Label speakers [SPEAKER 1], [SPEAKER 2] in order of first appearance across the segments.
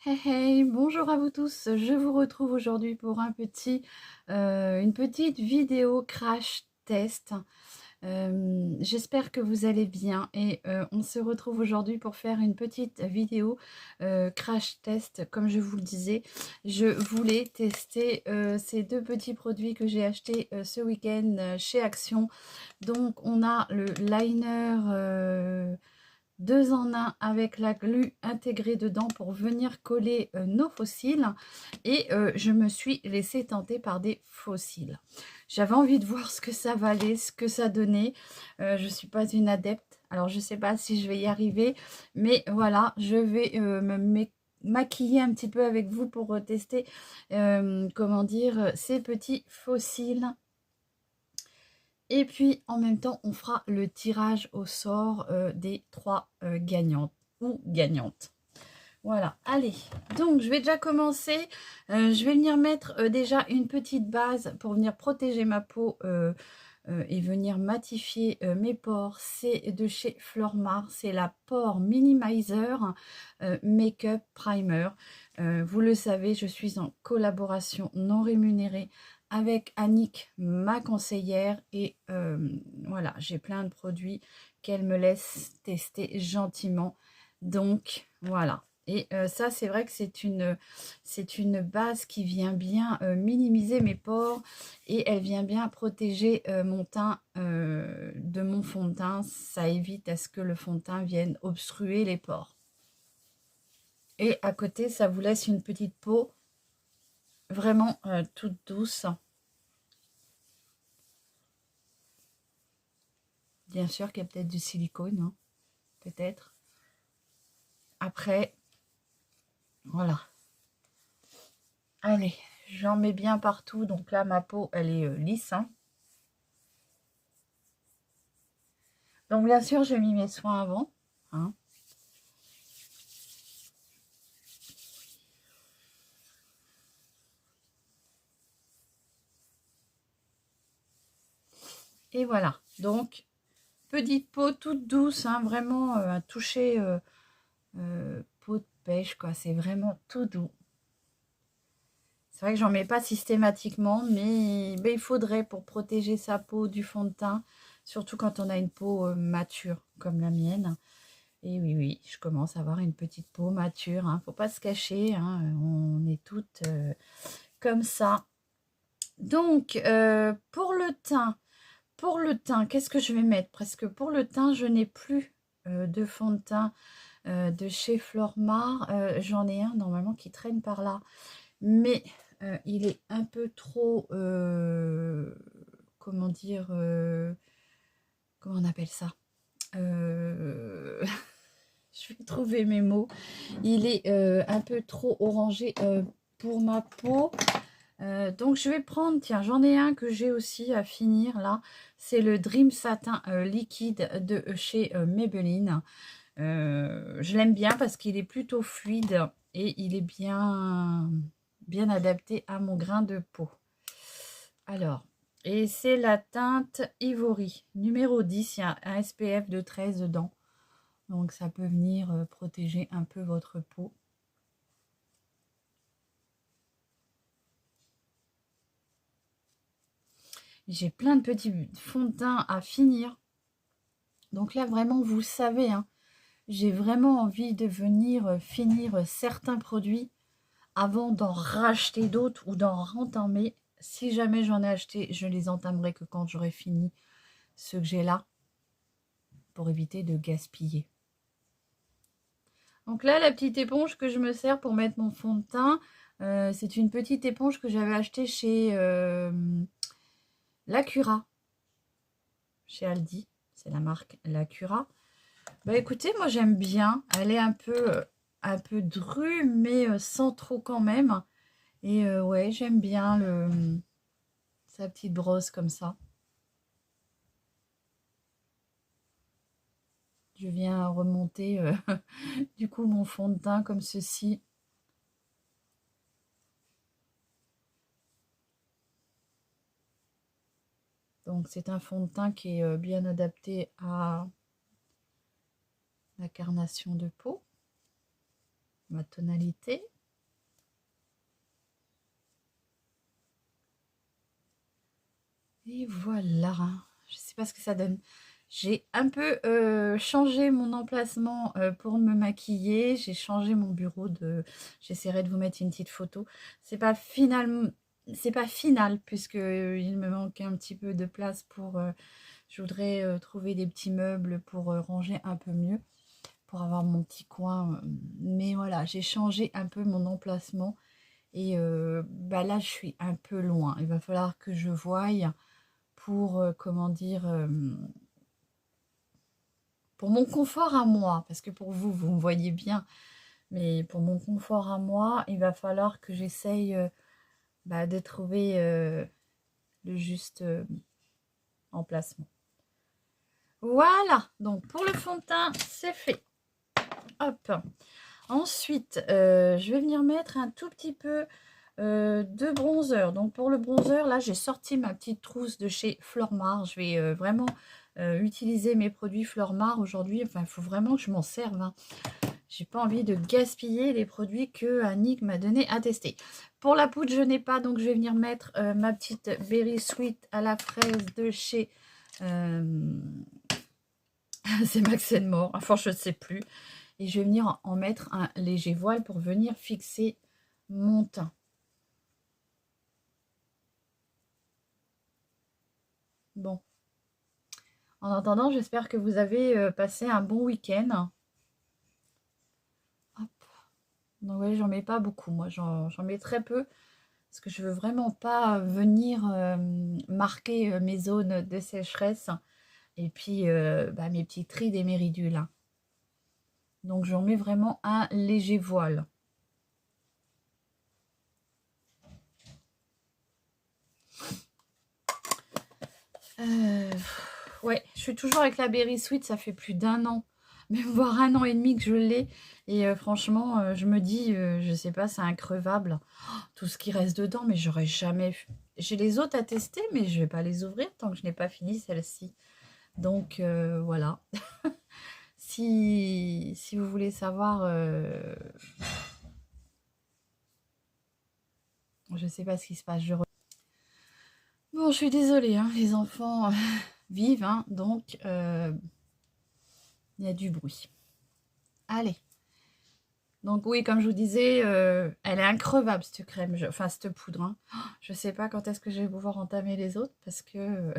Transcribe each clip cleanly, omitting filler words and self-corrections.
[SPEAKER 1] Hey hey, bonjour à vous tous, je vous retrouve aujourd'hui pour une petite vidéo crash test. J'espère que vous allez bien et on se retrouve aujourd'hui pour faire une petite vidéo crash test. Comme je vous le disais, je voulais tester ces deux petits produits que j'ai achetés ce week-end chez Action. Donc on a le liner 2 en 1 avec la glu intégrée dedans pour venir coller nos fossiles. Et je me suis laissée tenter par des fossiles. J'avais envie de voir ce que ça valait, ce que ça donnait. Je ne suis pas une adepte, alors je ne sais pas si je vais y arriver. Mais voilà, je vais maquiller un petit peu avec vous pour tester, comment dire, ces petits fossiles. Et puis, en même temps, on fera le tirage au sort des 3 gagnantes ou gagnantes. Voilà, allez. Donc, je vais déjà commencer. Je vais venir mettre déjà une petite base pour venir protéger ma peau et venir matifier mes pores. C'est de chez Flormar. C'est la Pore Minimizer Make-up Primer. Vous le savez, je suis en collaboration non rémunérée avec Annick, ma conseillère, et voilà, j'ai plein de produits qu'elle me laisse tester gentiment. Donc voilà. Et ça, c'est vrai que c'est une base qui vient bien minimiser mes pores et elle vient bien protéger mon teint de mon fond de teint. Ça évite à ce que le fond de teint vienne obstruer les pores. Et à côté, ça vous laisse une petite peau vraiment toute douce. Bien sûr qu'il y a peut-être du silicone, hein, peut-être. Après, voilà. Allez, j'en mets bien partout. Donc là, ma peau, elle est lisse. Hein. Donc bien sûr, j'ai mis mes soins avant. Hein. Et voilà. Donc, petite peau toute douce, hein, vraiment un toucher peau de pêche, quoi. C'est vraiment tout doux. C'est vrai que j'en mets pas systématiquement, mais il faudrait pour protéger sa peau du fond de teint, surtout quand on a une peau mature comme la mienne. Et oui, oui, je commence à avoir une petite peau mature. Hein. Faut pas se cacher, hein, on est toutes comme ça. Donc, pour le teint, qu'est-ce que je vais mettre? Presque pour le teint, je n'ai plus de fond de teint de chez Flormar. J'en ai un normalement qui traîne par là. Mais il est un peu trop, comment dire, comment on appelle ça je vais trouver mes mots. Il est un peu trop orangé pour ma peau. Donc je vais prendre, tiens, j'en ai un que j'ai aussi à finir là. C'est le Dream Satin liquide de chez Maybelline. Je l'aime bien parce qu'il est plutôt fluide et il est bien adapté à mon grain de peau. Alors, et c'est la teinte Ivory, numéro 10. Il y a un SPF de 13 dedans. Donc ça peut venir protéger un peu votre peau. J'ai plein de petits fonds de teint à finir. Donc là, vraiment, vous savez, hein, j'ai vraiment envie de venir finir certains produits avant d'en racheter d'autres ou d'en rentamer. Si jamais j'en ai acheté, je les entamerai que quand j'aurai fini ceux que j'ai là, pour éviter de gaspiller. Donc là, la petite éponge que je me sers pour mettre mon fond de teint, c'est une petite éponge que j'avais achetée chez Lacura, chez Aldi. C'est la marque Lacura. Bah écoutez, moi j'aime bien. Elle est un peu drue, mais sans trop quand même. Et ouais, j'aime bien sa petite brosse comme ça. Je viens remonter du coup mon fond de teint comme ceci. Donc c'est un fond de teint qui est bien adapté à la carnation de peau, ma tonalité. Et voilà, je sais pas ce que ça donne. J'ai un peu changé mon emplacement pour me maquiller. J'ai changé mon bureau de... J'essaierai de vous mettre une petite photo. C'est pas finalement... C'est pas final puisque il me manque un petit peu de place pour... je voudrais trouver des petits meubles pour ranger un peu mieux, pour avoir mon petit coin. Mais voilà, j'ai changé un peu mon emplacement. Et bah là, je suis un peu loin. Il va falloir que je voie pour, comment dire, pour mon confort à moi, parce que pour vous, vous me voyez bien, mais pour mon confort à moi, il va falloir que j'essaye bah, de trouver le juste emplacement. Voilà, donc pour le fond de teint, c'est fait. Hop. Ensuite, je vais venir mettre un tout petit peu de bronzer. Donc pour le bronzer, là, j'ai sorti ma petite trousse de chez Flormar. Je vais vraiment utiliser mes produits Flormar aujourd'hui. Enfin, il faut vraiment que je m'en serve, hein. J'ai pas envie de gaspiller les produits que Annick m'a donné à tester. Pour la poudre, je n'ai pas, donc je vais venir mettre ma petite Berry Sweet à la fraise de chez... c'est Max More. Enfin, je ne sais plus. Et je vais venir en mettre un léger voile pour venir fixer mon teint. Bon. En attendant, j'espère que vous avez passé un bon week-end. Donc oui, j'en mets pas beaucoup. Moi, j'en mets très peu. Parce que je veux vraiment pas venir marquer mes zones de sécheresse. Et puis, bah, mes petites rides et mes ridules, hein. Donc, j'en mets vraiment un léger voile. Ouais, je suis toujours avec la Berry Sweet, ça fait plus d'un an, même voire un an et demi que je l'ai. Et franchement, je me dis, je sais pas, c'est increvable. Oh, tout ce qui reste dedans, mais j'aurais jamais... J'ai les autres à tester, mais je vais pas les ouvrir tant que je n'ai pas fini celle-ci. Donc voilà. Si vous voulez savoir... je sais pas ce qui se passe. Bon, je suis désolée, hein, les enfants vivent, hein, donc il y a du bruit. Allez. Donc oui, comme je vous disais, elle est increvable cette crème, enfin cette poudre, hein. Je sais pas quand est-ce que je vais pouvoir entamer les autres parce que...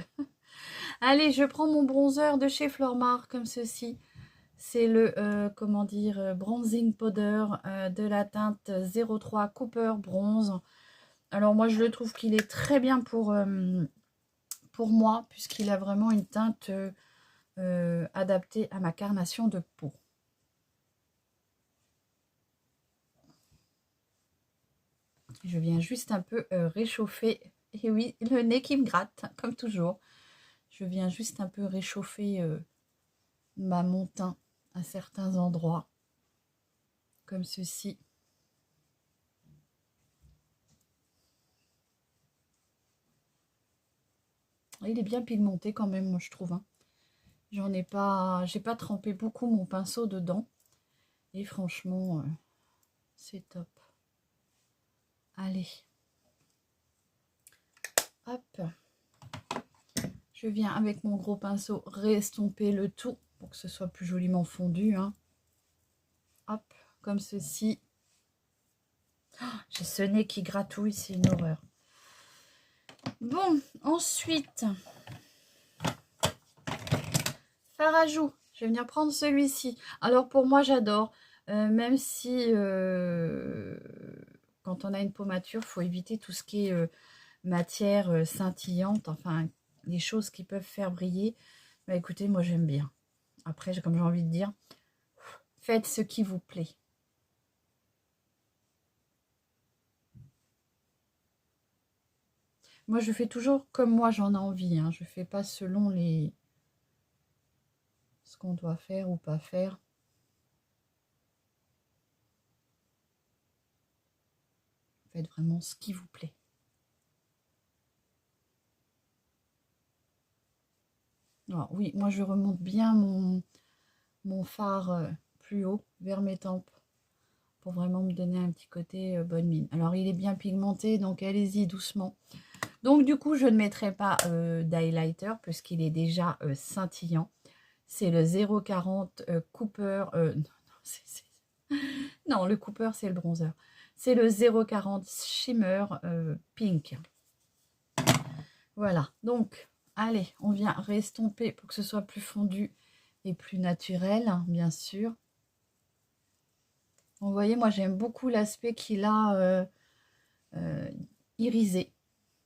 [SPEAKER 1] Allez, je prends mon bronzer de chez Flormar comme ceci. C'est le, comment dire, bronzing powder de la teinte 03 Cooper Bronze. Alors moi, je le trouve qu'il est très bien pour moi puisqu'il a vraiment une teinte adaptée à ma carnation de peau. Je viens juste un peu réchauffer. Et oui, le nez qui me gratte, comme toujours. Je viens juste un peu réchauffer mon teint à certains endroits. Comme ceci. Il est bien pigmenté quand même, moi je trouve, hein. J'ai pas trempé beaucoup mon pinceau dedans. Et franchement, c'est top. Allez. Hop. Je viens avec mon gros pinceau restomper le tout pour que ce soit plus joliment fondu, hein. Hop, comme ceci. Oh, j'ai ce nez qui gratouille, c'est une horreur. Bon, ensuite, fard à joues. Je vais venir prendre celui-ci. Alors pour moi, j'adore. Même si quand on a une peau mature, il faut éviter tout ce qui est matière scintillante, enfin les choses qui peuvent faire briller. Bah écoutez, moi j'aime bien. Après, comme j'ai envie de dire, faites ce qui vous plaît. Moi, je fais toujours comme moi j'en ai envie, hein. Je ne fais pas selon ce qu'on doit faire ou pas faire. Faites vraiment ce qui vous plaît. Alors, oui, moi je remonte bien mon fard plus haut, vers mes tempes, pour vraiment me donner un petit côté bonne mine. Alors, il est bien pigmenté, donc allez-y doucement. Donc du coup, je ne mettrai pas d'highlighter puisqu'il est déjà scintillant. C'est le 0,40 Cooper. Non, non, le Cooper, c'est le bronzer. C'est le 0,40 Shimmer Pink. Voilà, donc, allez, on vient restomper pour que ce soit plus fondu et plus naturel, hein, bien sûr. Vous voyez, moi, j'aime beaucoup l'aspect qu'il a irisé.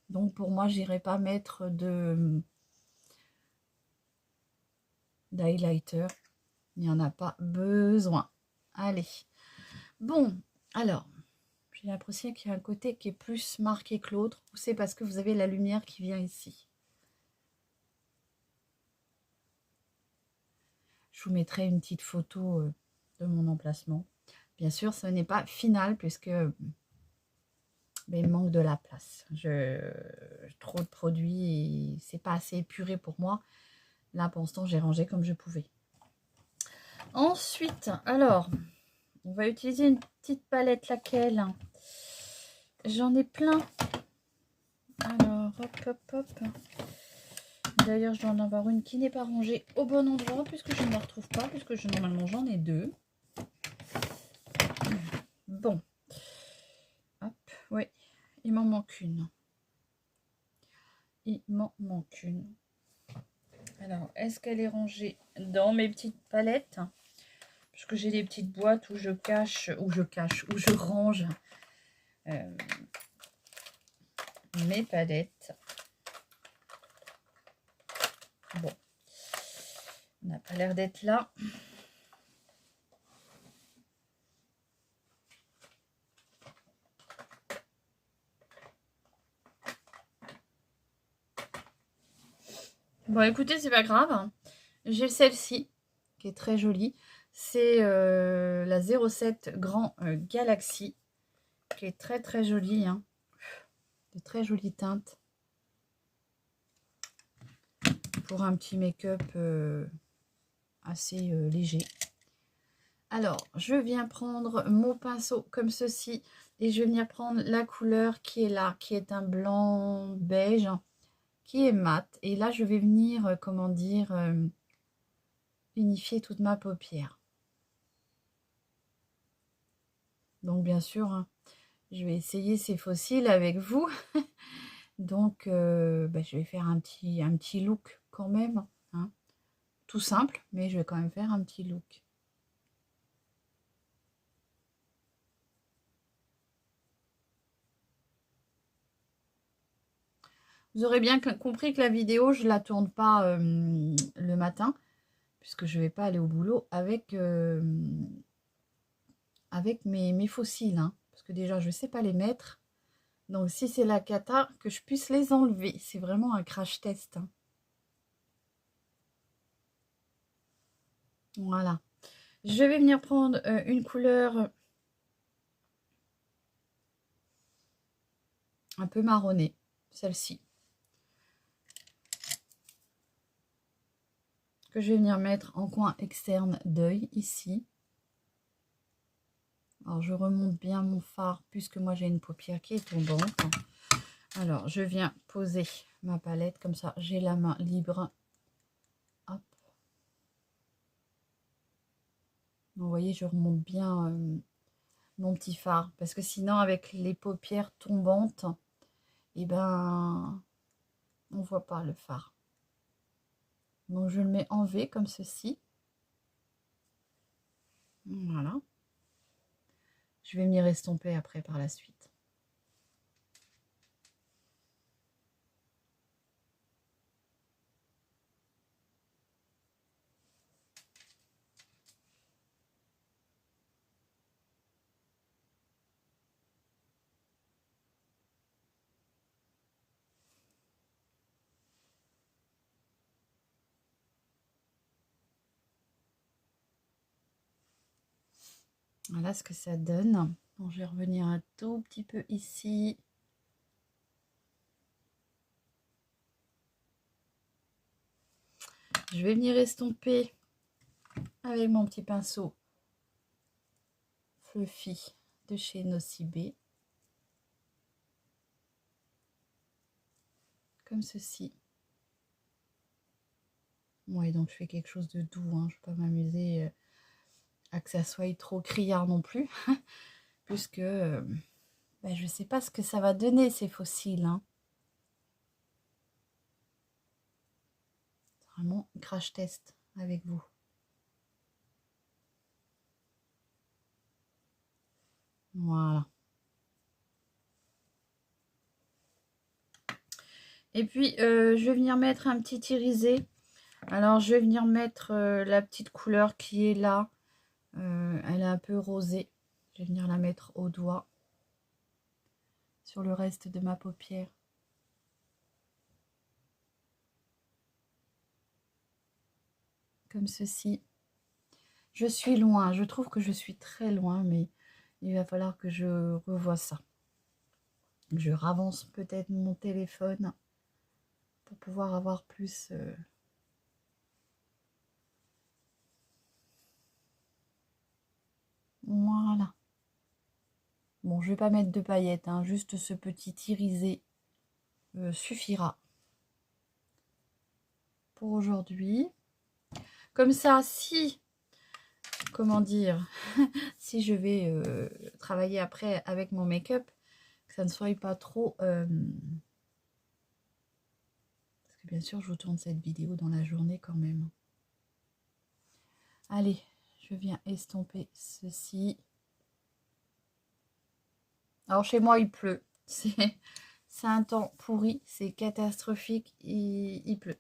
[SPEAKER 1] Donc, pour moi, j'irai pas mettre d'highlighter. Il n'y en a pas besoin. Allez. Bon, alors, j'ai l'impression qu'il y a un côté qui est plus marqué que l'autre. C'est parce que vous avez la lumière qui vient ici. Je vous mettrai une petite photo de mon emplacement. Bien sûr, ce n'est pas final puisque il manque de la place. Trop de produits et c'est pas assez épuré pour moi. Là, pour l'instant, j'ai rangé comme je pouvais. Ensuite, alors, on va utiliser une petite palette, laquelle? J'en ai plein. Alors, hop, hop, hop. D'ailleurs, je dois en avoir une qui n'est pas rangée au bon endroit puisque je ne la retrouve pas, puisque normalement j'en ai deux. Bon. Hop, oui, il m'en manque une. Il m'en manque une. Alors, est-ce qu'elle est rangée dans mes petites palettes? Parce que j'ai des petites boîtes où je range mes palettes. Bon, on n'a pas l'air d'être là. Bon, écoutez, c'est pas grave. J'ai celle-ci, qui est très jolie. C'est la 07 Grand Galaxy, qui est très très jolie. Hein. De très jolies teintes. Pour un petit make-up assez léger. Alors, je viens prendre mon pinceau comme ceci. Et je vais venir prendre la couleur qui est là, qui est un blanc beige, qui est mat. Et là, je vais venir, comment dire, unifier toute ma paupière. Donc, bien sûr, hein, je vais essayer ces fossiles avec vous. Donc, je vais faire un petit look quand même. Hein. Tout simple, mais je vais quand même faire un petit look. Vous aurez bien compris que la vidéo, je ne la tourne pas le matin, puisque je ne vais pas aller au boulot avec mes fossiles. Hein, parce que déjà, je ne sais pas les mettre. Donc, si c'est la cata, que je puisse les enlever. C'est vraiment un crash test. Hein. Voilà. Je vais venir prendre une couleur un peu marronnée. Celle-ci. Que je vais venir mettre en coin externe d'œil, ici. Alors, je remonte bien mon fard, puisque moi, j'ai une paupière qui est tombante. Alors, je viens poser ma palette, comme ça, j'ai la main libre. Hop. Vous voyez, je remonte bien mon petit fard, parce que sinon, avec les paupières tombantes, eh ben, on voit pas le fard. Donc, je le mets en V, comme ceci. Voilà. Je vais venir estomper après par la suite. Voilà ce que ça donne. Bon, je vais revenir un tout petit peu ici. Je vais venir estomper avec mon petit pinceau Fluffy de chez Nocibé. comme ceci. Ouais, donc je fais quelque chose de doux, hein. Je ne vais pas m'amuser à que ça soit trop criard non plus, puisque ben, je ne sais pas ce que ça va donner ces fossiles, hein. Vraiment crash test avec vous. Voilà. Et puis, je vais venir mettre un petit irisé. Alors, je vais venir mettre la petite couleur qui est là. Elle est un peu rosée. Je vais venir la mettre au doigt. Sur le reste de ma paupière. Comme ceci. Je suis loin. Je trouve que je suis très loin, mais il va falloir que je revoie ça. Je ravance peut-être mon téléphone pour pouvoir avoir plus... Voilà. Bon, je vais pas mettre de paillettes, hein, juste ce petit irisé suffira pour aujourd'hui. Comme ça, si, comment dire, si je vais travailler après avec mon make-up, que ça ne soit pas trop... parce que bien sûr, je vous tourne cette vidéo dans la journée quand même. Allez, je viens estomper ceci. Alors chez moi, il pleut. C'est un temps pourri, c'est catastrophique, il pleut.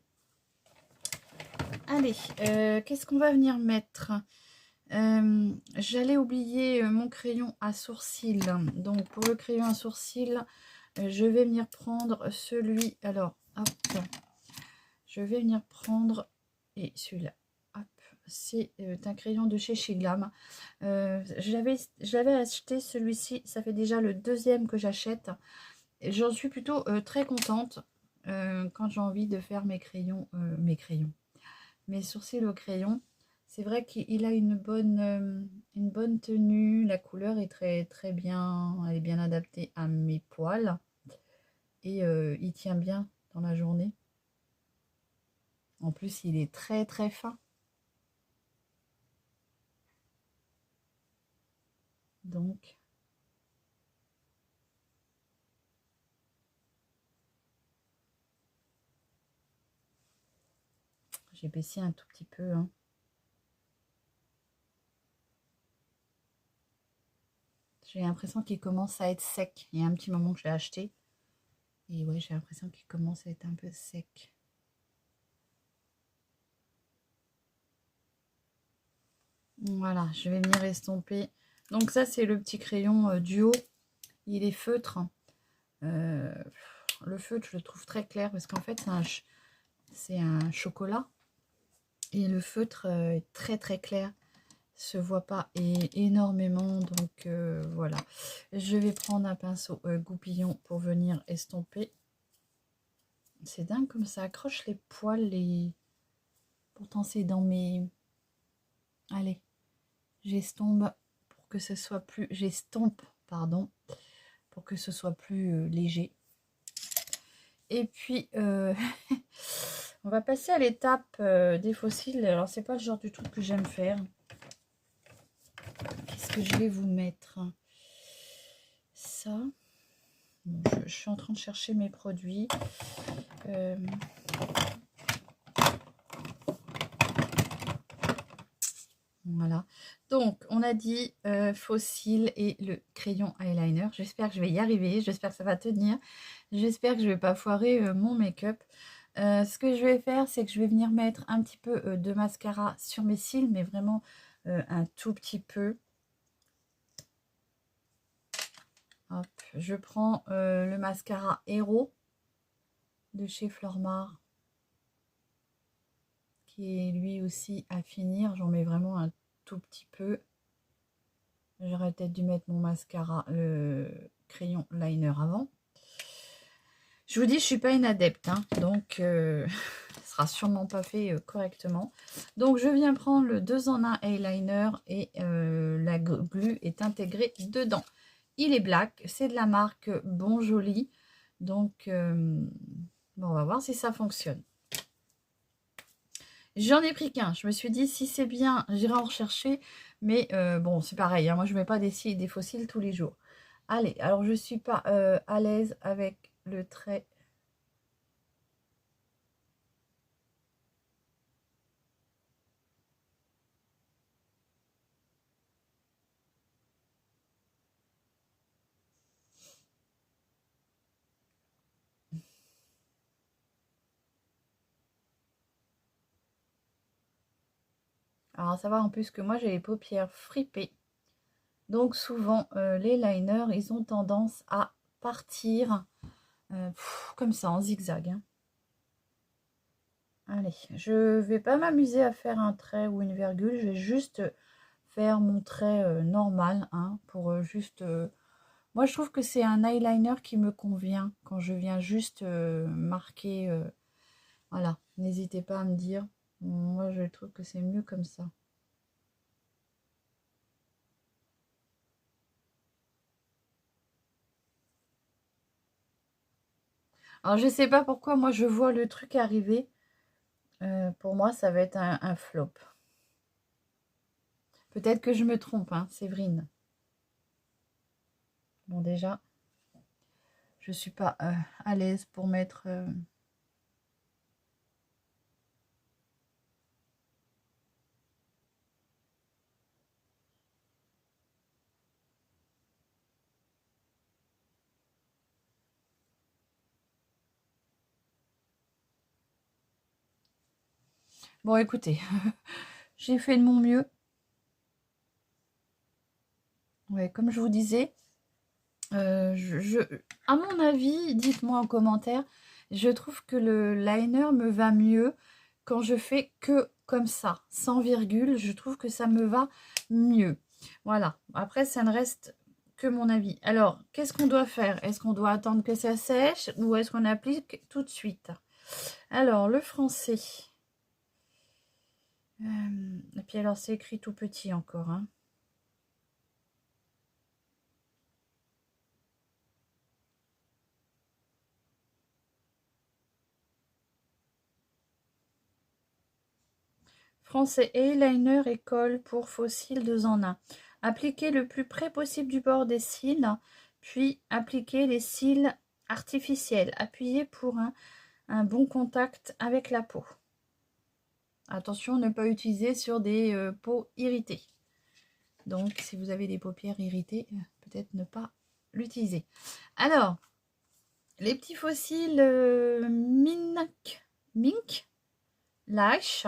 [SPEAKER 1] Allez, qu'est-ce qu'on va venir mettre? J'allais oublier mon crayon à sourcils. Donc pour le crayon à sourcils, je vais venir prendre celui... Alors, hop, je vais venir prendre... Et celui-là, hop, c'est un crayon de chez Shiglam. Je l'avais acheté celui-ci, ça fait déjà le deuxième que j'achète. J'en suis plutôt très contente quand j'ai envie de faire mes sourcils au crayon. C'est vrai qu'il a une bonne tenue, la couleur est très bien, elle est bien adaptée à mes poils et il tient bien dans la journée. En plus, il est très fin. Donc, j'ai baissé un tout petit peu, hein. J'ai l'impression qu'il commence à être sec. Il y a un petit moment que je l'ai acheté. Et ouais, j'ai l'impression qu'il commence à être un peu sec. Voilà, je vais venir estomper. Donc ça, c'est le petit crayon duo. Il est feutre. Le feutre, je le trouve très clair parce qu'en fait, c'est un chocolat. Et le feutre est très clair. Se voit pas énormément. Donc voilà. Je vais prendre un pinceau goupillon pour venir estomper. C'est dingue comme ça accroche les poils. Pourtant, c'est dans mes... Allez, j'estompe pour que ce soit plus... J'estompe, pardon, pour que ce soit plus léger. Et puis, on va passer à l'étape des fossiles. Alors, c'est pas le genre du truc que j'aime faire. Qu'est-ce que je vais vous mettre? Ça. Bon, je suis en train de chercher mes produits. Voilà. Donc, on a dit fossile et le crayon eyeliner. J'espère que je vais y arriver. J'espère que ça va tenir. J'espère que je ne vais pas foirer mon make-up. Ce que je vais faire, c'est que je vais venir mettre un petit peu de mascara sur mes cils, mais vraiment un tout petit peu. Hop, je prends le mascara Hero de chez Flormar, qui est lui aussi à finir. J'en mets vraiment un tout petit peu. J'aurais peut-être dû mettre mon mascara, le crayon liner avant. Je vous dis, je ne suis pas une adepte, hein, donc ça ne sera sûrement pas fait correctement. Donc, je viens prendre le 2 en 1 eyeliner et la glue est intégrée dedans. Il est black, c'est de la marque Bon Joli. Donc, Bon, on va voir si ça fonctionne. J'en ai pris qu'un. Je me suis dit, si c'est bien, j'irai en rechercher. Mais bon, c'est pareil. Hein, moi, je ne mets pas des fossiles tous les jours. Allez, alors je ne suis pas à l'aise avec le trait. Alors, à savoir en plus que moi, j'ai les paupières fripées. Donc, souvent, les liners, ils ont tendance à partir comme ça, en zigzag. Hein. Allez, je vais pas m'amuser à faire un trait ou une virgule. Je vais juste faire mon trait normal, hein, pour juste... Moi, je trouve que c'est un eyeliner qui me convient quand je viens juste marquer. Voilà, n'hésitez pas à me dire. Moi, je trouve que c'est mieux comme ça. Alors, je sais pas pourquoi, moi, je vois le truc arriver. Pour moi, ça va être un flop. Peut-être que je me trompe, hein, Séverine. Bon, déjà, je suis pas à l'aise pour mettre... Bon, écoutez, j'ai fait de mon mieux. Ouais, comme je vous disais, à mon avis, dites-moi en commentaire, je trouve que le liner me va mieux quand je fais que comme ça, sans virgule. Je trouve que ça me va mieux. Voilà. Après, ça ne reste que mon avis. Alors, qu'est-ce qu'on doit faire? Est-ce qu'on doit attendre que ça sèche ou est-ce qu'on applique tout de suite? Alors, le français. Et puis alors, c'est écrit tout petit encore, hein. Français eyeliner et colle pour faux cils 2 en 1. Appliquez le plus près possible du bord des cils, puis appliquez les cils artificiels. Appuyez pour un bon contact avec la peau. Attention, ne pas utiliser sur des peaux irritées. Donc, si vous avez des paupières irritées, peut-être ne pas l'utiliser. Alors, les petits fossiles Mink Lash.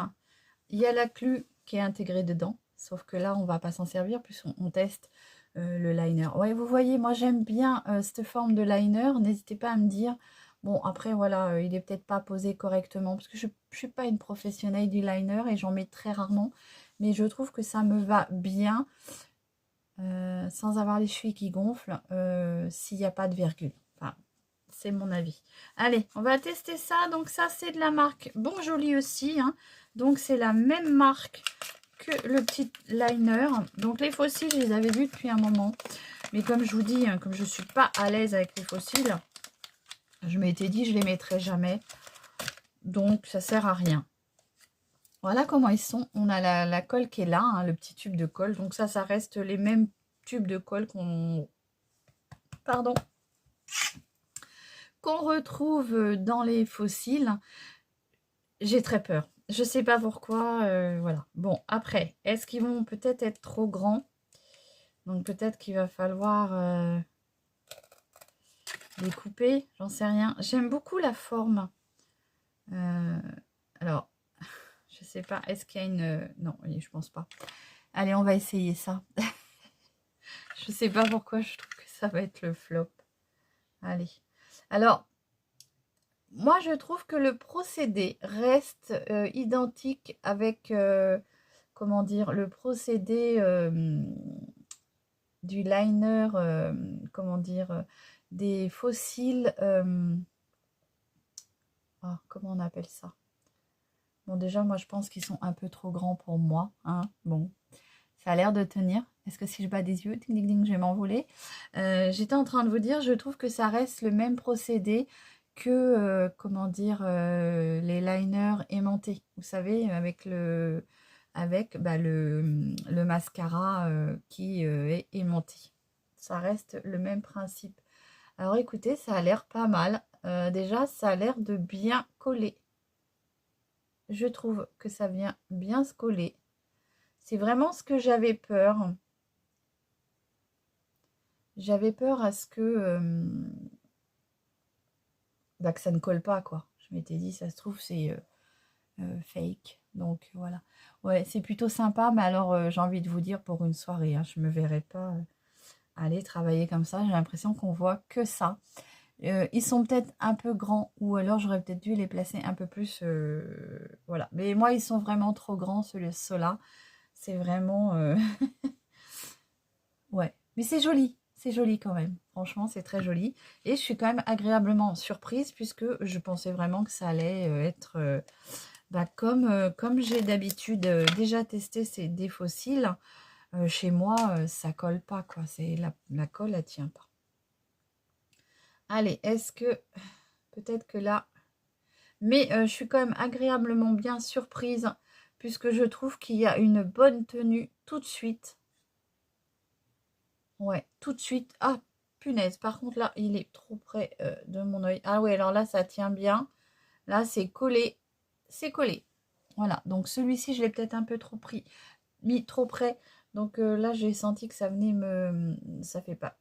[SPEAKER 1] Il y a la clue qui est intégrée dedans, sauf que là, on ne va pas s'en servir puisqu'on teste le liner. Ouais, vous voyez, moi, j'aime bien cette forme de liner. N'hésitez pas à me dire. Bon, après, voilà, il n'est peut-être pas posé correctement parce que je ne suis pas une professionnelle du liner et j'en mets très rarement. Mais je trouve que ça me va bien sans avoir les chevilles qui gonflent s'il n'y a pas de virgule. Enfin, c'est mon avis. Allez, on va tester ça. Donc ça, c'est de la marque Bon Joli aussi. Hein. Donc c'est la même marque que le petit liner. Donc les fossiles, je les avais vus depuis un moment. Mais comme je vous dis, hein, comme je ne suis pas à l'aise avec les fossiles, je m'étais dit je les mettrai jamais. Donc ça sert à rien. Voilà comment ils sont. On a la colle qui est là, hein, le petit tube de colle. Donc ça reste les mêmes tubes de colle qu'on... Pardon. Qu'on retrouve dans les fossiles. J'ai très peur. Je sais pas pourquoi. Voilà. Bon, après, est-ce qu'ils vont peut-être être trop grands? Donc peut-être qu'il va falloir les couper. J'en sais rien. J'aime beaucoup la forme. Alors, je sais pas. Est-ce qu'il y a une... Non, je pense pas. Allez, on va essayer ça. Je sais pas pourquoi je trouve que ça va être le flop. Allez. Alors, moi, je trouve que le procédé reste identique avec, comment dire, le procédé du liner, comment dire, des fossiles, comment on appelle ça? Bon, déjà, moi, je pense qu'ils sont un peu trop grands pour moi. Hein. Bon, ça a l'air de tenir. Est-ce que si je bats des yeux, ding, ding, ding, je vais m'envoler. J'étais en train de vous dire, je trouve que ça reste le même procédé comment dire, les liners aimantés. Vous savez, avec bah, le mascara qui est aimanté. Ça reste le même principe. Alors écoutez, ça a l'air pas mal. Déjà, ça a l'air de bien coller. Je trouve que ça vient bien se coller. C'est vraiment ce que j'avais peur. J'avais peur à ce bah, que ça ne colle pas, quoi. Je m'étais dit, ça se trouve, c'est fake. Donc voilà. Ouais, c'est plutôt sympa, mais alors j'ai envie de vous dire pour une soirée, hein, je me verrais pas aller travailler comme ça. J'ai l'impression qu'on voit que ça. Ils sont peut-être un peu grands, ou alors j'aurais peut-être dû les placer un peu plus. Voilà. Mais moi, ils sont vraiment trop grands, ceux-là. C'est vraiment... ouais. Mais c'est joli. C'est joli quand même. Franchement, c'est très joli. Et je suis quand même agréablement surprise, puisque je pensais vraiment que ça allait être... bah, comme j'ai d'habitude déjà testé des fossiles, chez moi, ça colle pas, quoi. La colle, elle tient pas. Allez, est-ce que... Peut-être que là... Mais je suis quand même agréablement bien surprise, puisque je trouve qu'il y a une bonne tenue tout de suite. Ouais, tout de suite. Ah, punaise. Par contre, là, il est trop près de mon œil. Ah oui, alors là, ça tient bien. Là, c'est collé. C'est collé. Voilà. Donc, celui-ci, je l'ai peut-être un peu trop mis trop près. Donc, là, j'ai senti que ça venait me... Ça fait pas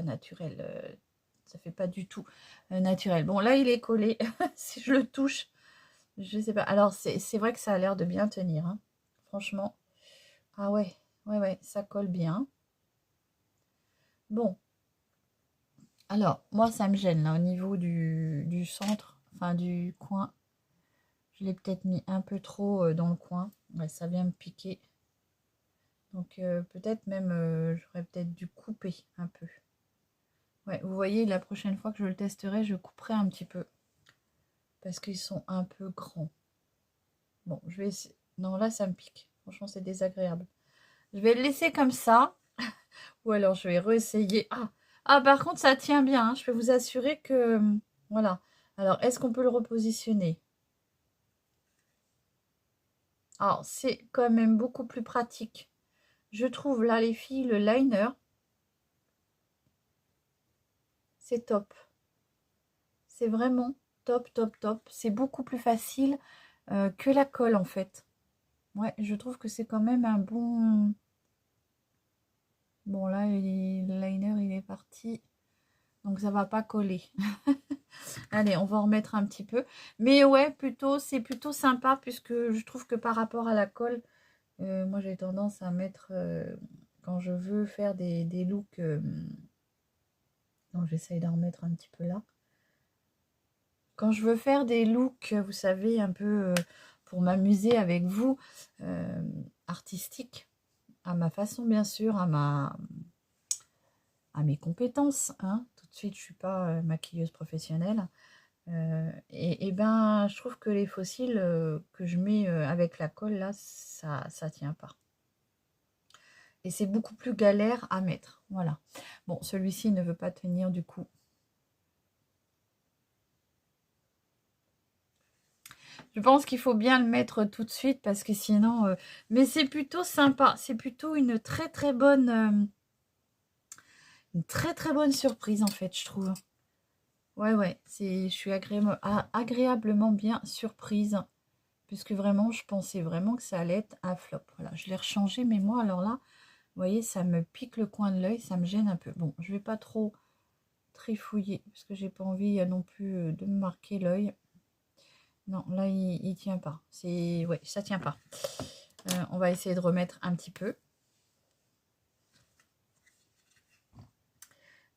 [SPEAKER 1] naturel. Ça fait pas du tout naturel. Bon, là, il est collé. Si je le touche, je sais pas. Alors, c'est vrai que ça a l'air de bien tenir, hein. Franchement. Ah ouais, ouais, ça colle bien. Bon, alors, moi, ça me gêne, là, au niveau du centre, enfin, du coin. Je l'ai peut-être mis un peu trop dans le coin. Ouais, ça vient me piquer. Donc, peut-être même, j'aurais peut-être dû couper un peu. Ouais, vous voyez, la prochaine fois que je le testerai, je couperai un petit peu. Parce qu'ils sont un peu grands. Bon, je vais essayer. Non, là, ça me pique. Franchement, c'est désagréable. Je vais le laisser comme ça. Ou alors, je vais réessayer. Par contre, ça tient bien, hein. Je peux vous assurer que... Voilà. Alors, est-ce qu'on peut le repositionner? Alors, c'est quand même beaucoup plus pratique. Je trouve, là, les filles, le liner, c'est top. C'est vraiment top, top, top. C'est beaucoup plus facile que la colle, en fait. Ouais, je trouve que c'est quand même un bon... Bon, là, le liner, il est parti. Donc, ça va pas coller. Allez, on va en remettre un petit peu. Mais ouais, c'est plutôt sympa, puisque je trouve que par rapport à la colle, moi, j'ai tendance à mettre... quand je veux faire des looks... donc, j'essaye d'en remettre un petit peu là. Quand je veux faire des looks, vous savez, un peu pour m'amuser avec vous, artistiques, à ma façon bien sûr, à mes compétences, hein. Tout de suite, je ne suis pas maquilleuse professionnelle. Et ben, je trouve que les fossiles que je mets avec la colle, là, ça tient pas. Et c'est beaucoup plus galère à mettre. Voilà. Bon, celui-ci ne veut pas tenir du coup. Je pense qu'il faut bien le mettre tout de suite parce que sinon... Mais c'est plutôt sympa. C'est plutôt une très très bonne surprise en fait, je trouve. Ouais. Je suis agréablement bien surprise. Puisque vraiment, je pensais vraiment que ça allait être un flop. Voilà, je l'ai rechangé. Mais moi, alors là, vous voyez, ça me pique le coin de l'œil. Ça me gêne un peu. Bon, je vais pas trop trifouiller parce que j'ai pas envie non plus de me marquer l'œil. Non, là, il tient pas. Ouais, ça tient pas. On va essayer de remettre un petit peu.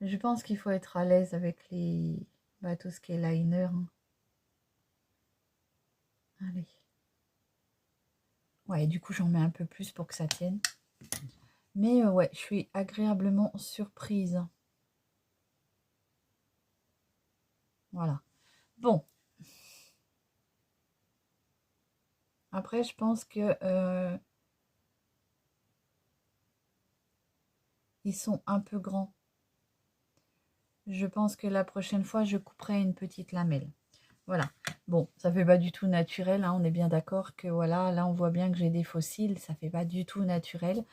[SPEAKER 1] Je pense qu'il faut être à l'aise avec tout ce qui est liner. Allez. Ouais, du coup, j'en mets un peu plus pour que ça tienne. Mais ouais, je suis agréablement surprise. Voilà. Bon. Après, je pense que ils sont un peu grands. je pense que la prochaine fois, je couperai une petite lamelle. Voilà. Bon, ça fait pas du tout naturel, hein, on est bien d'accord que voilà, là on voit bien que j'ai des fossiles, ça fait pas du tout naturel.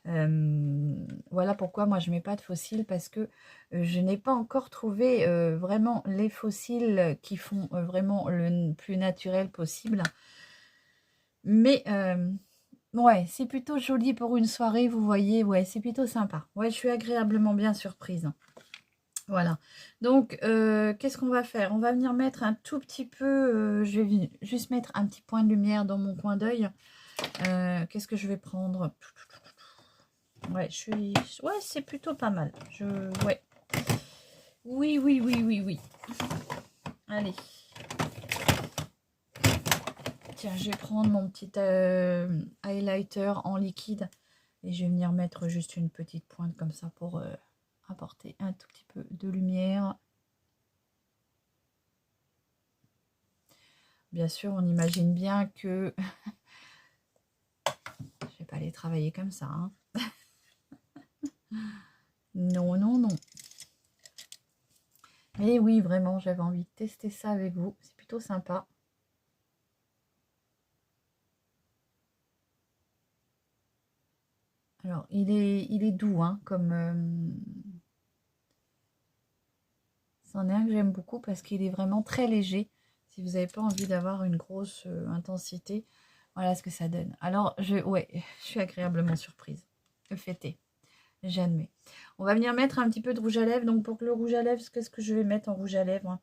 [SPEAKER 1] Voilà pourquoi moi je mets pas de fossiles, parce que je n'ai pas encore trouvé vraiment les fossiles qui font vraiment le plus naturel possible. Mais ouais, c'est plutôt joli pour une soirée, vous voyez, ouais, c'est plutôt sympa. Ouais, je suis agréablement bien surprise. Voilà. Donc, qu'est-ce qu'on va faire? On va venir mettre un tout petit peu, je vais juste mettre un petit point de lumière dans mon coin d'œil. Qu'est-ce que je vais prendre? Ouais, ouais, c'est plutôt pas mal. Ouais. Oui, oui, oui, oui, oui. Allez. Tiens, je vais prendre mon petit highlighter en liquide et je vais venir mettre juste une petite pointe comme ça pour apporter un tout petit peu de lumière. Bien sûr, on imagine bien que je vais pas aller travailler comme ça. Hein. Non, non, non. Mais oui, vraiment, j'avais envie de tester ça avec vous. C'est plutôt sympa. Alors, il est doux, hein, comme... c'en est un que j'aime beaucoup parce qu'il est vraiment très léger. Si vous n'avez pas envie d'avoir une grosse intensité, voilà ce que ça donne. Alors, ouais, je suis agréablement surprise. Le fait est, j'admets. On va venir mettre un petit peu de rouge à lèvres. Donc, pour que le rouge à lèvres, qu'est-ce que je vais mettre en rouge à lèvres?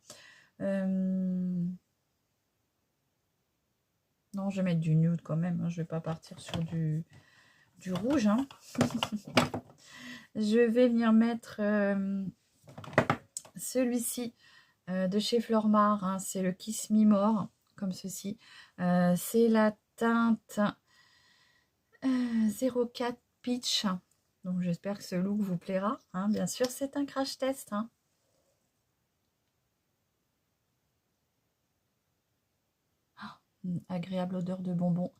[SPEAKER 1] Non, je vais mettre du nude quand même. Hein. Je ne vais pas partir sur du rouge. Hein. Je vais venir mettre celui-ci de chez Flormar. Hein. C'est le Kiss Me More, comme ceci. C'est la teinte 04 Peach. Donc, j'espère que ce look vous plaira. Hein. Bien sûr, c'est un crash test. Hein. Une agréable odeur de bonbons.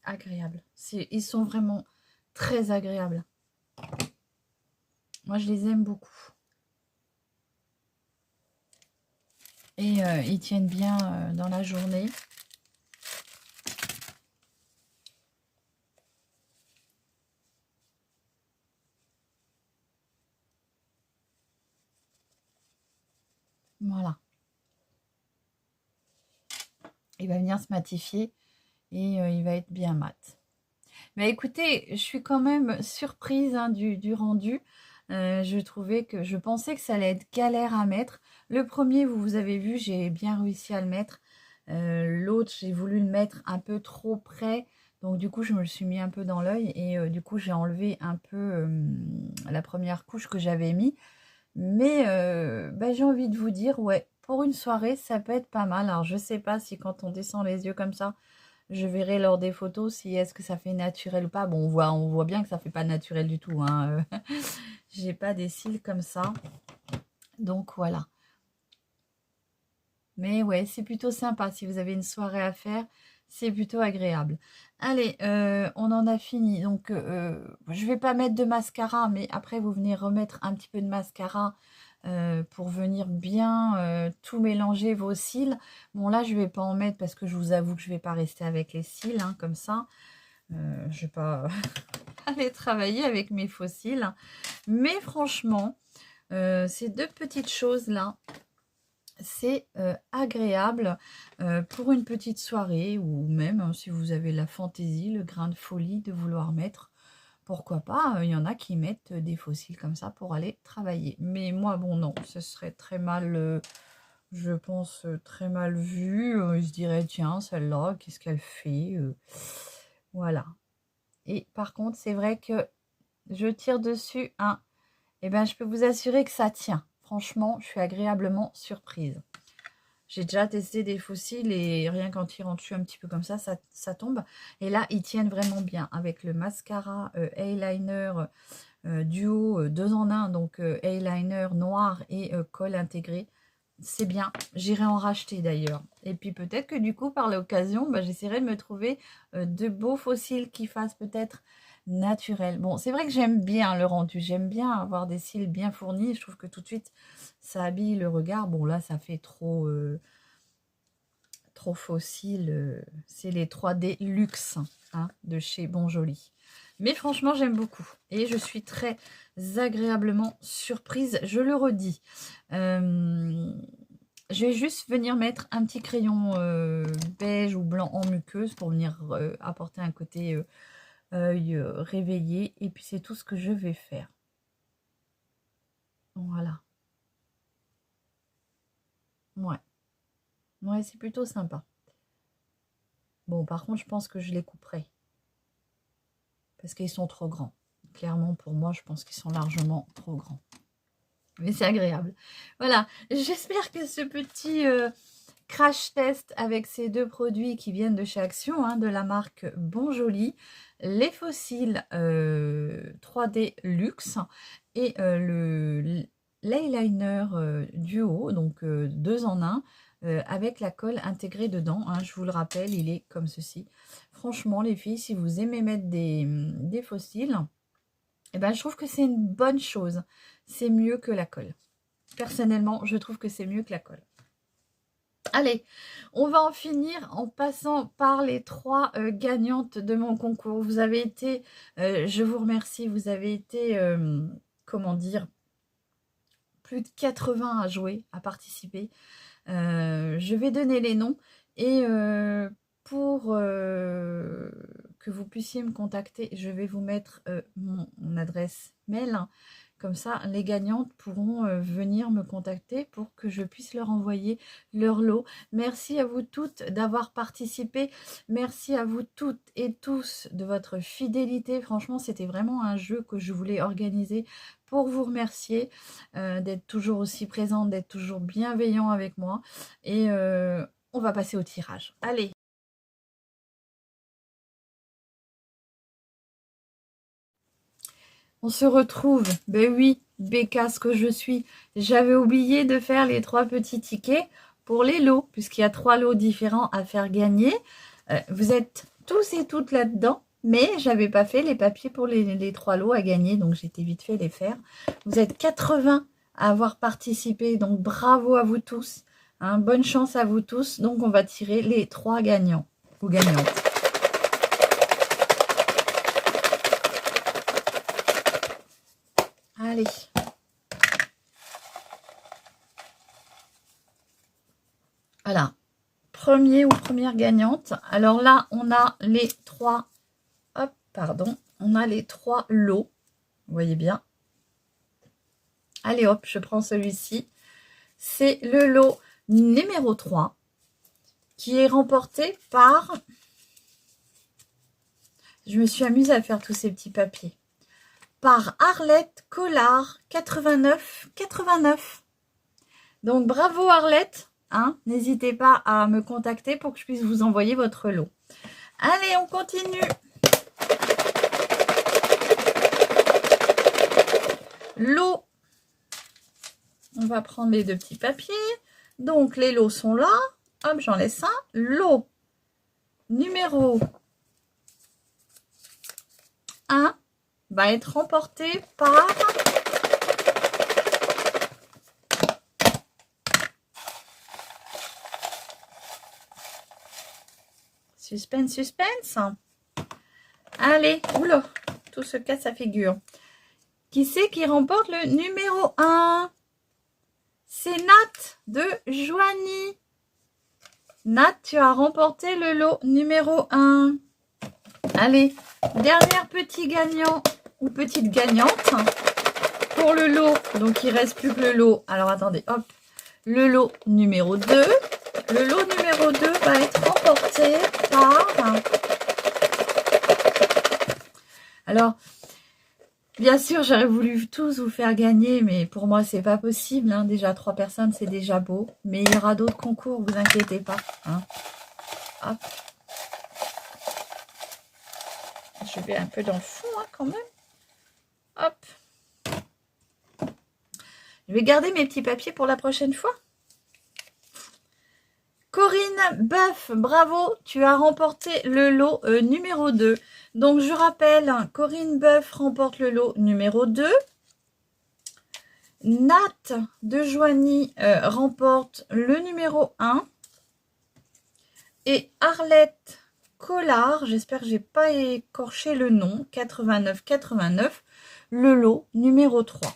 [SPEAKER 1] Agréable. Ils sont vraiment très agréables. Moi, je les aime beaucoup. Et ils tiennent bien dans la journée. Voilà. Il va venir se matifier et il va être bien mat. Mais écoutez, je suis quand même surprise hein, du rendu. Je pensais que ça allait être galère à mettre. Le premier, vous avez vu, j'ai bien réussi à le mettre. L'autre, j'ai voulu le mettre un peu trop près. Donc du coup, je me le suis mis un peu dans l'œil. Et du coup, j'ai enlevé un peu la première couche que j'avais mis. Mais bah, j'ai envie de vous dire, ouais, pour une soirée, ça peut être pas mal. Alors, je sais pas si quand on descend les yeux comme ça, je verrai lors des photos si est-ce que ça fait naturel ou pas. Bon, on voit bien que ça fait pas naturel du tout. Hein. J'ai pas des cils comme ça. Donc, voilà. Mais ouais, c'est plutôt sympa. Si vous avez une soirée à faire, c'est plutôt agréable. Allez, on en a fini. Donc, je vais pas mettre de mascara, mais après, vous venez remettre un petit peu de mascara pour venir bien tout mélanger vos cils. Bon, là, je vais pas en mettre parce que je vous avoue que je vais pas rester avec les cils, hein, comme ça. Je vais pas aller travailler avec mes faux cils. Mais franchement, ces deux petites choses-là, c'est agréable pour une petite soirée ou même hein, si vous avez la fantaisie, le grain de folie de vouloir mettre, pourquoi pas, il y en a qui mettent des fossiles comme ça pour aller travailler. Mais moi, bon non, ce serait très mal, je pense, très mal vu. Ils se diraient, tiens, celle-là, qu'est-ce qu'elle fait voilà. Et par contre, c'est vrai que je tire dessus, hein, et ben, je peux vous assurer que ça tient. Franchement, je suis agréablement surprise. J'ai déjà testé des fossiles et rien qu'en tirant dessus un petit peu comme ça, ça tombe. Et là, ils tiennent vraiment bien avec le mascara eyeliner duo 2 en 1, donc eyeliner noir et colle intégré. c'est bien. J'irai en racheter d'ailleurs. Et puis peut-être que du coup, par l'occasion, bah, j'essaierai de me trouver de beaux fossiles qui fassent peut-être naturels. Bon, c'est vrai que j'aime bien le rendu. J'aime bien avoir des cils bien fournis. Je trouve que tout de suite, ça habille le regard. Bon, là, ça fait trop fossile. C'est les 3D Luxe hein, de chez Bonjoli. Mais franchement, j'aime beaucoup. Et je suis très agréablement surprise, je le redis. Je vais juste venir mettre un petit crayon beige ou blanc en muqueuse pour venir apporter un côté œil réveillé. Et puis, c'est tout ce que je vais faire. Voilà. Ouais. Ouais, c'est plutôt sympa. Bon, par contre, je pense que je les couperai. Parce qu'ils sont trop grands. Clairement, pour moi, je pense qu'ils sont largement trop grands. Mais c'est agréable. Voilà, j'espère que ce petit crash test avec ces deux produits qui viennent de chez Action, hein, de la marque Bonjoli, les fossiles 3D Luxe et l'eyeliner duo, donc 2 en 1, avec la colle intégrée dedans. Hein, je vous le rappelle, il est comme ceci. Franchement, les filles, si vous aimez mettre des fossiles, eh ben, je trouve que c'est une bonne chose. C'est mieux que la colle. Personnellement, je trouve que c'est mieux que la colle. Allez, on va en finir en passant par les 3 gagnantes de mon concours. Vous avez été, je vous remercie, vous avez été, comment dire, plus de 80 à jouer, à participer. Je vais donner les noms et pour que vous puissiez me contacter, je vais vous mettre mon adresse mail. Comme ça, les gagnantes pourront venir me contacter pour que je puisse leur envoyer leur lot. Merci à vous toutes d'avoir participé. Merci à vous toutes et tous de votre fidélité. Franchement, c'était vraiment un jeu que je voulais organiser pour vous remercier d'être toujours aussi présente, d'être toujours bienveillant avec moi. Et on va passer au tirage. Allez! On se retrouve. Ben oui, bécasse que je suis. J'avais oublié de faire les 3 petits tickets pour les lots, puisqu'il y a 3 lots différents à faire gagner. Vous êtes tous et toutes là-dedans, mais j'avais pas fait les papiers pour les 3 lots à gagner, donc j'étais vite fait les faire. Vous êtes 80 à avoir participé, donc bravo à vous tous. Hein, bonne chance à vous tous. Donc on va tirer les 3 gagnants ou gagnantes. Allez. Voilà. Premier ou première gagnante. Alors là, on a les 3. Hop, pardon. On a les 3 lots. Vous voyez bien. Allez hop, je prends celui-ci. C'est le lot numéro 3 qui est remporté par... Je me suis amusée à faire tous ces petits papiers. Par Arlette Collard 89. Donc bravo Arlette, hein, n'hésitez pas à me contacter pour que je puisse vous envoyer votre lot. Allez, on continue. Lot. On va prendre les 2 petits papiers. Donc les lots sont là. Hop, j'en laisse un. Lot numéro 1 va être remporté par... Suspense, suspense. Allez, oula, tout se casse à figure. Qui c'est qui remporte le numéro 1? C'est Nat de Joanie. Nat, tu as remporté le lot numéro 1. Allez, dernier petit gagnant ou petite gagnante pour le lot. Donc, il ne reste plus que le lot. Alors, attendez, hop. Le lot numéro 2. Le lot numéro 2 va être remporté par... Alors, bien sûr, j'aurais voulu tous vous faire gagner, mais pour moi, c'est pas possible. Hein. Déjà, 3 personnes, c'est déjà beau. Mais il y aura d'autres concours, vous inquiétez pas. Hein. Hop. Je vais un peu dans le fond, hein, quand même. Hop. Je vais garder mes petits papiers pour la prochaine fois. Corinne Boeuf, bravo, tu as remporté le lot numéro 2. Donc je rappelle, Corinne Boeuf remporte le lot numéro 2. Nat de Joigny remporte le numéro 1. Et Arlette Collard, j'espère que j'ai pas écorché le nom, 89, le lot numéro 3.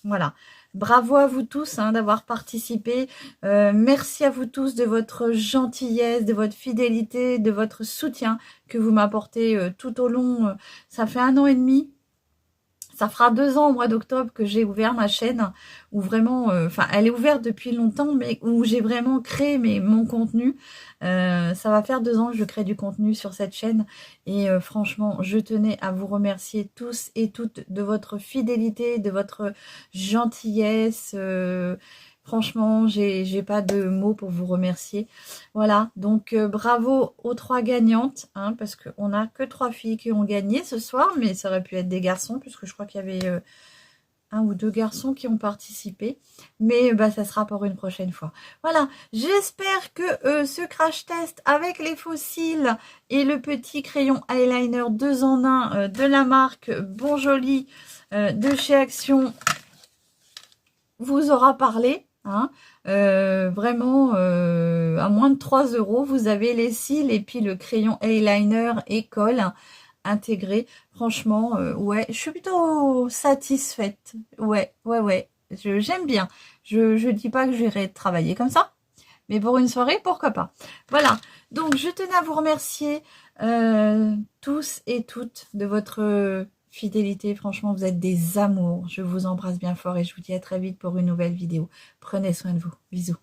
[SPEAKER 1] Voilà. Bravo à vous tous d'avoir participé. Merci à vous tous de votre gentillesse, de votre fidélité, de votre soutien que vous m'apportez tout au long. Ça fait 1 an et demi. Ça fera 2 ans au mois d'octobre que j'ai ouvert ma chaîne, où vraiment, enfin, elle est ouverte depuis longtemps, mais où j'ai vraiment créé mon contenu. Ça va faire 2 ans que je crée du contenu sur cette chaîne. Et franchement, je tenais à vous remercier tous et toutes de votre fidélité, de votre gentillesse. Franchement, j'ai pas de mots pour vous remercier. Voilà, donc bravo aux 3 gagnantes, parce qu'on n'a que 3 filles qui ont gagné ce soir, mais ça aurait pu être des garçons, puisque je crois qu'il y avait 1 ou 2 garçons qui ont participé. Mais ça sera pour une prochaine fois. Voilà, j'espère que ce crash test avec les fossiles et le petit crayon eyeliner 2 en 1 de la marque Bon Joli de chez Action vous aura parlé. Vraiment à moins de 3 €, vous avez les cils et puis le crayon eyeliner et colle intégré. Franchement, ouais, je suis plutôt satisfaite. Ouais, j'aime bien. Je dis pas que j'irai travailler comme ça, mais pour une soirée, pourquoi pas. Voilà, donc je tenais à vous remercier tous et toutes de votre fidélité. Franchement, vous êtes des amours. Je vous embrasse bien fort et je vous dis à très vite pour une nouvelle vidéo. Prenez soin de vous. Bisous.